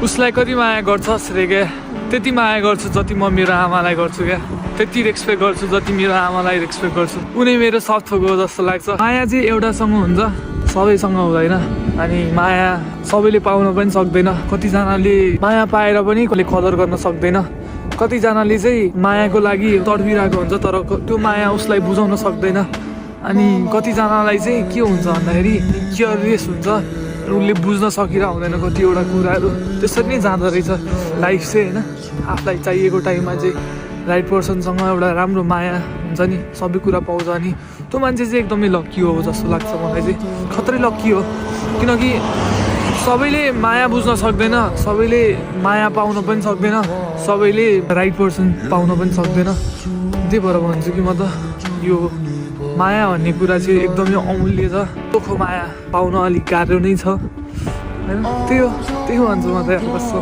उसलाई कति माया गर्छस् रे क्या, त्यति माया गर्छु जति म मेरो आमालाई गर्छु क्या, त्यति रेस्पेक्ट गर्छु जति मेरो आमालाई रेस्पेक्ट गर्छु। उनी मेरो सबथोक हो जस्तो लाग्छ। माया चाहिँ एउटासँग हुन्छ, सबैसँग हुँदैन। अनि माया सबैले पाउन पनि सक्दैन। कतिजनाले माया पाएर पनि कसले कदर गर्न सक्दैन। कतिजनाले चाहिँ मायाको लागि तडपिरहेको हुन्छ तर त्यो माया उसलाई बुझाउन सक्दैन। अनि कतिजनालाई चाहिँ के हुन्छ भन्दाखेरि केयरलेस हुन्छ, उसले बुझ्न सकिरहेको हुँदैन कतिवटा कुराहरू। त्यसरी नै जाँदो रहेछ लाइफ चाहिँ होइन। आफूलाई चाहिएको टाइममा चाहिँ राइट पर्सनसँग एउटा राम्रो माया हुन्छ नि, सबै कुरा पाउँछ नि, त्यो मान्छे चाहिँ एकदमै लक्की हो जस्तो लाग्छ मलाई चाहिँ। खत्रै लक्की हो, किनकि सबैले माया बुझ्न सक्दैन, सबैले माया पाउन पनि सक्दैन, सबैले राइट पर्सन पाउन पनि सक्दैन। त्यही भएर भन्छु कि म त यो माया भन्ने कुरा चाहिँ एकदमै अमूल्य छ। चोखो माया पाउन अलिक गाह्रो नै छ होइन। त्यही भन्छु म त कस्तो